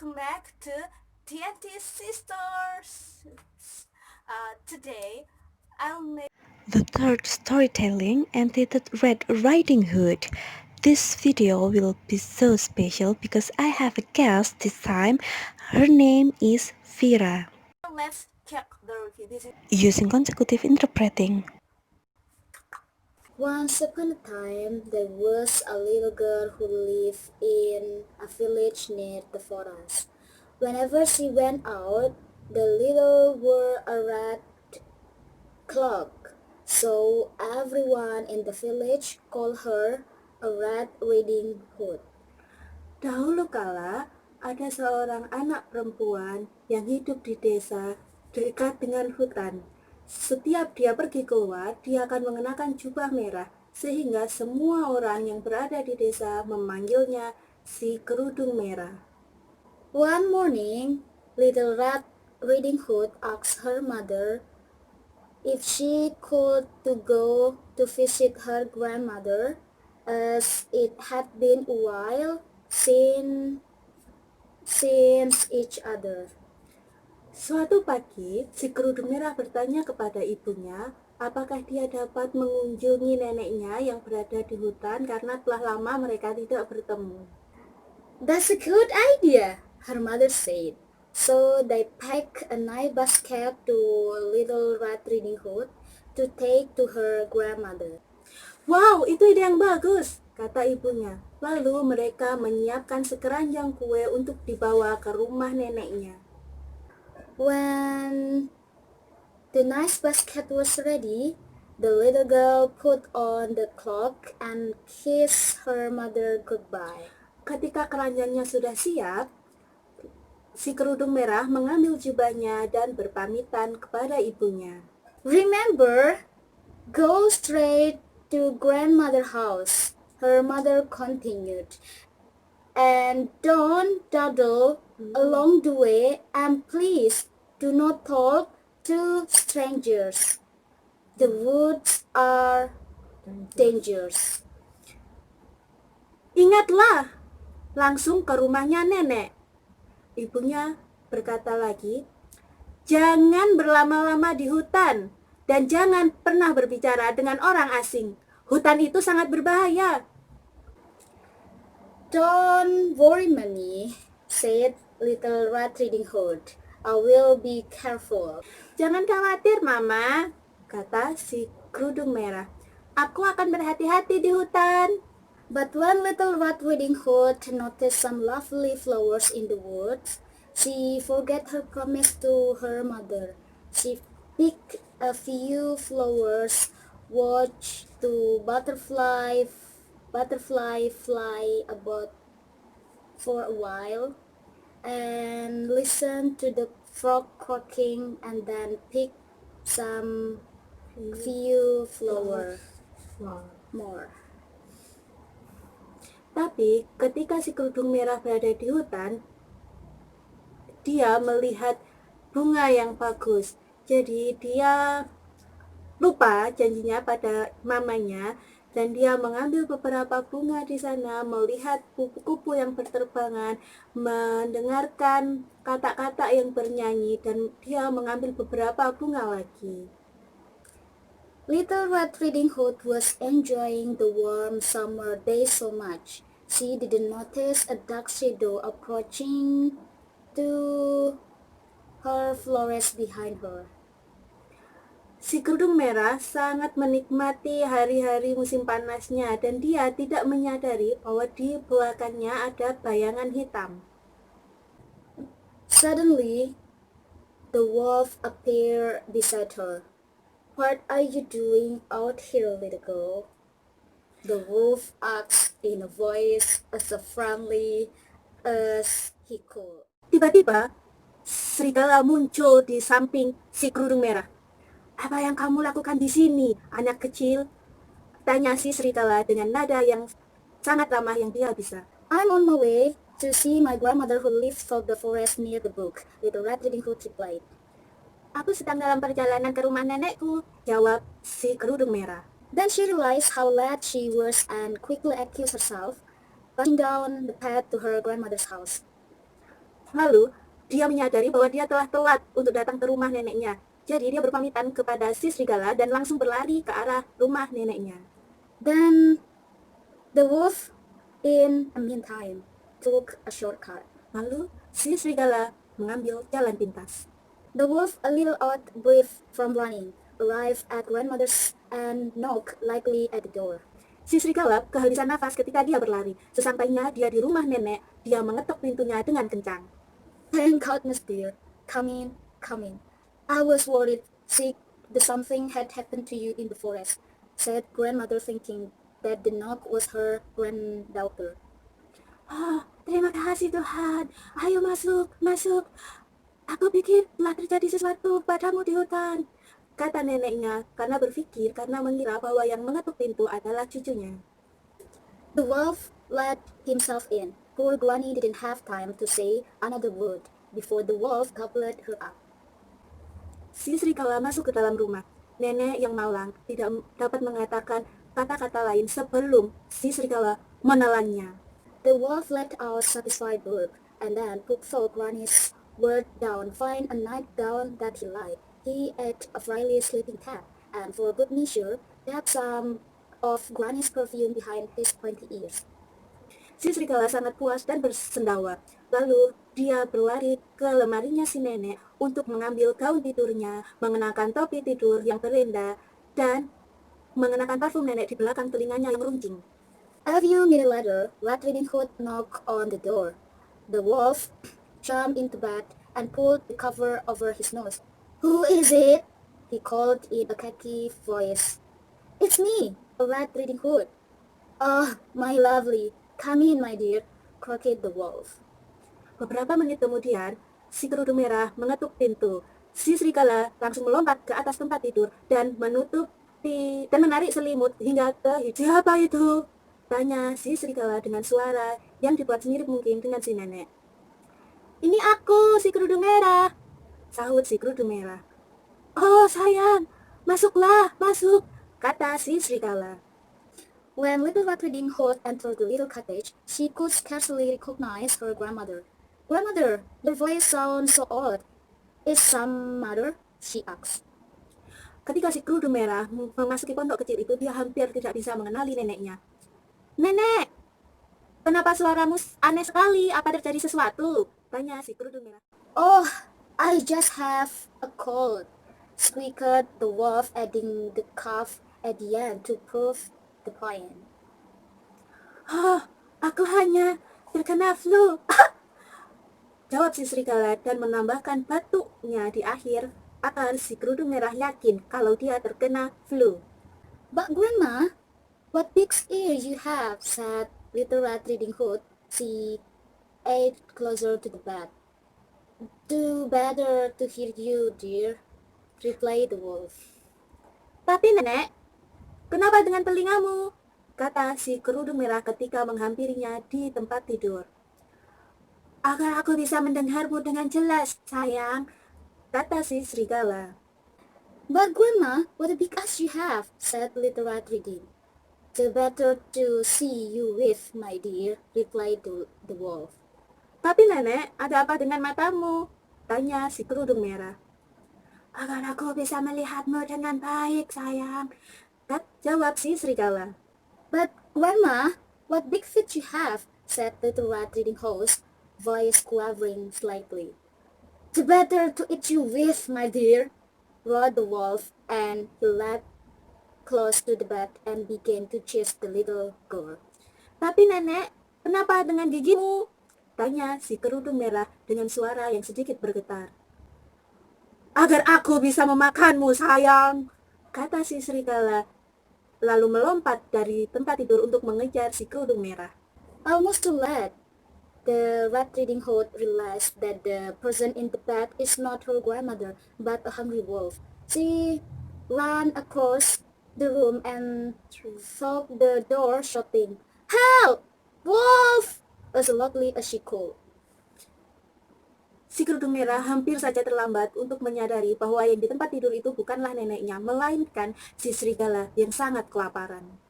welcome back to TNT Sisters. Today, I'll make The third storytelling entitled Red Riding Hood. This video will be so special because I have a guest this time. Her name is Vira. let's check the review. Using consecutive interpreting. Once upon a time, there was a little girl who lived in a village near the forest. Whenever she went out, the little wore a red cloak, so everyone in the village called her a Red Riding Hood. Dahulu kala, ada seorang anak perempuan yang hidup di desa dekat dengan hutan. Setiap dia pergi keluar, dia akan mengenakan jubah merah, sehingga semua orang yang berada di desa memanggilnya si kerudung merah. One morning, little Red Riding Hood asked her mother if she could to go to visit her grandmother, as it had been a while since each other. Suatu pagi, si kerudung merah bertanya kepada ibunya, apakah dia dapat mengunjungi neneknya yang berada di hutan karena telah lama mereka tidak bertemu. That's a good idea, her mother said. So they packed a nice basket to little Red Riding Hood to take to her grandmother. Wow, itu ide yang bagus, kata ibunya. Lalu mereka menyiapkan sekeranjang kue untuk dibawa ke rumah neneknya. When the nice basket was ready, the little girl put on the cloak and kissed her mother goodbye. Ketika keranjangnya sudah siap, si kerudung merah mengambil jubahnya dan berpamitan kepada ibunya. Remember, go straight to grandmother's house, her mother continued, and don't dawdle along the way, and please do not talk to strangers. The woods are dangerous. Ingatlah, langsung ke rumahnya nenek. Ibunya berkata lagi, jangan berlama-lama di hutan dan jangan pernah berbicara dengan orang asing. Hutan itu sangat berbahaya. Don't worry, Mommy, said little Red Riding Hood. I will be careful. Jangan khawatir, Mama, kata si kerudung merah. Aku akan berhati-hati di hutan. But when little Red Riding Hood noticed some lovely flowers in the woods, she forgot her promise to her mother. She picked a few flowers, watched the butterfly fly about for a while, and listened to the frog quacking, and then picked some few flower more. Tapi ketika si kerudung merah berada di hutan, dia melihat bunga yang bagus. Jadi dia lupa janjinya pada mamanya dan dia mengambil beberapa bunga di sana, melihat kupu-kupu yang berterbangan, mendengarkan kata-kata yang bernyanyi, dan dia mengambil beberapa bunga lagi. Little Red Riding Hood was enjoying the warm summer day so much. She didn't notice a dark shadow approaching to her flowers behind her. Si kerudung merah sangat menikmati hari-hari musim panasnya dan dia tidak menyadari bahwa di belakangnya ada bayangan hitam. Suddenly, the wolf appeared beside her. What are you doing out here, little girl? The wolf asked in a voice as friendly as he could. Tiba-tiba, serigala muncul di samping si kerudung merah. Apa yang kamu lakukan di sini, anak kecil? Tanya si serigala dengan nada yang sangat ramah yang dia bisa. I'm on my way to see my grandmother who lives through the forest near the brook, Little Red Riding Hood replied. Aku sedang dalam perjalanan ke rumah nenekku, jawab si kerudung merah. Then she realized how late she was and quickly accused herself, rushing down the path to her grandmother's house. Lalu, dia menyadari bahwa dia telah telat untuk datang ke rumah neneknya. Jadi dia berpamitan kepada si serigala dan langsung berlari ke arah rumah neneknya. Then the wolf, in the meantime, took a shortcut. Lalu, si serigala mengambil jalan pintas. The wolf, a little out of breath from running, arrived at grandmother's and knocked lightly at the door. Si serigala kehabisan nafas ketika dia berlari. Sesampainya dia di rumah nenek, dia mengetuk pintunya dengan kencang. Thank goodness, dear. Come in, come in. I was worried sick that something had happened to you in the forest, said grandmother, thinking that the knock was her granddaughter. Terima kasih Tuhan. Ayo masuk, masuk. Aku pikir telah terjadi sesuatu padamu di hutan, kata neneknya karena mengira bahwa yang mengetuk pintu adalah cucunya. The wolf let himself in. Poor Granny didn't have time to say another word before the wolf gobbled her up. Si serigala masuk ke dalam rumah. Nenek yang malang tidak dapat mengatakan kata-kata lain sebelum si serigala menelannya. The wolf let out a satisfied burp and then put Granny's word down, find a nightgown that he liked. He ate a frailly sleeping cat, and for good measure, dabbed some of Granny's perfume behind his pointy ears. Si serigala sangat puas dan bersendawa. Lalu dia berlari ke lemarinya si nenek untuk mengambil gaun tidurnya, mengenakan topi tidur yang terindah, dan mengenakan parfum nenek di belakang telinganya yang runcing. A few minutes later, Red Riding Hood knocked on the door. The wolf jumped into bed and pulled the cover over his nose. "Who is it?" he called in a khaki voice. "It's me, Red Riding Hood." "Oh, my lovely. Come in, my dear," croaked the wolf. Beberapa menit kemudian, si kerudung merah mengetuk pintu. Si serigala langsung melompat ke atas tempat tidur dan menarik selimut hingga ke "Siapa itu?" tanya si serigala dengan suara yang dibuat semirip mungkin dengan si nenek. "Ini aku, si kerudung merah," sahut si kerudung merah. "Oh sayang, masuklah, masuk," kata si serigala. When Little Red Riding Hood entered the little cottage, she could scarcely recognize her grandmother. "Grandmother, your voice sounds so odd. Is some matter?" she asked. Ketika si kerudung merah memasuki pondok kecil itu, dia hampir tidak bisa mengenali neneknya. "Nenek, kenapa suaramu aneh sekali? Apa terjadi sesuatu?" tanya si kerudung merah. "Oh, I just have a cold," squeaked the wolf, adding the cough at the end to prove the point. "Oh, aku hanya terkena flu," jawab si serigala dan menambahkan batuknya di akhir agar si kerudung merah yakin kalau dia terkena flu. "But Grandma, what big ears you have," said Little Red Riding Hood. She edged closer to the bed. "Do better to hear you, dear," replied the wolf. "Tapi nenek, kenapa dengan telingamu?" kata si kerudung merah ketika menghampirinya di tempat tidur. "Agar aku bisa mendengarmu dengan jelas, sayang," kata si serigala. "But Grandma, what a big eyes you have," said Little Red Riding. "The better to see you with, my dear," replied the wolf. "Tapi nenek, ada apa dengan matamu?" tanya si kerudung merah. "Agar aku bisa melihatmu dengan baik, sayang," jawab si serigala. "But Grandma, what big feet you have," said Little Red Riding Hood's voice quavering slightly. "The better to eat you with, my dear," roared the wolf, and he leapt close to the bed and began to chase the little girl. "Tapi nenek, kenapa dengan gigimu?" tanya si kerudung merah dengan suara yang sedikit bergetar. "Agar aku bisa memakanmu, sayang," kata si serigala, lalu melompat dari tempat tidur untuk mengejar si kerudung merah. Almost too late. The Red Riding Hood realized that the person in the bed is not her grandmother, but a hungry wolf. She ran across the room and thought the door, shouting, "Help! Wolf!" as loudly as she could. Si kerudung merah hampir saja terlambat untuk menyadari bahwa yang di tempat tidur itu bukanlah neneknya, melainkan si serigala yang sangat kelaparan.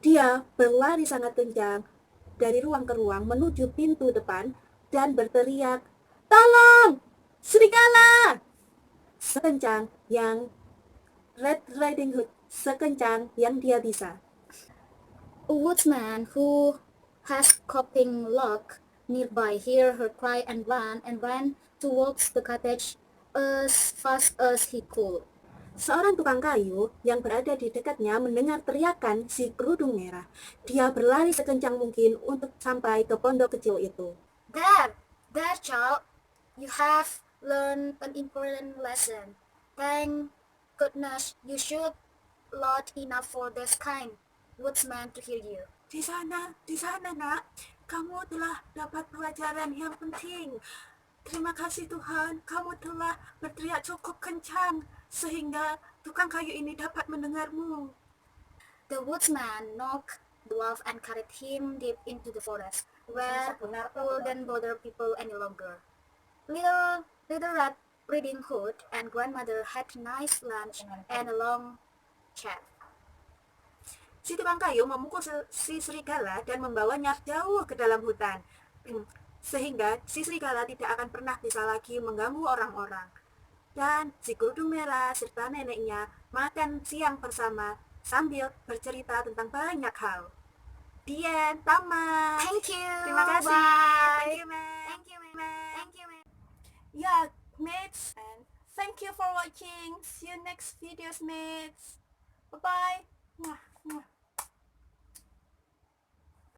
Dia berlari sangat kencang dari ruang ke ruang menuju pintu depan dan berteriak, "Tolong! Serigala!" Sekencang yang Red Riding Hood, sekencang yang dia bisa. A woodsman who has coping luck nearby heard her cry and ran towards the cottage as fast as he could. Seorang tukang kayu yang berada di dekatnya mendengar teriakan si kerudung merah. Dia berlari sekencang mungkin untuk sampai ke pondok kecil itu. There, child, you have learned an important lesson. Thank goodness you should loud enough for this kind woodsman to hear you. Di sana nak, kamu telah dapat pelajaran yang penting. Terima kasih Tuhan, kamu telah berteriak cukup kencang sehingga tukang kayu ini dapat mendengarmu. The woodsman knocked the dwarf and carried him deep into the forest, where wouldn't bother people any longer. Little Red Riding Hood and grandmother had nice lunch and a long chat. Si tukang kayu memukul si serigala dan membawanya jauh ke dalam hutan, sehingga si serigala tidak akan pernah bisa lagi mengganggu orang-orang. Dan si kerudung merah serta neneknya makan siang bersama sambil bercerita tentang banyak hal. The end, tamat. Thank you. Terima kasih. Bye. Thank you, man. Thank you, man. Thank you, man. Yeah, mates. And thank you for watching. See you next videos, mates. Bye-bye. Mwah, mwah.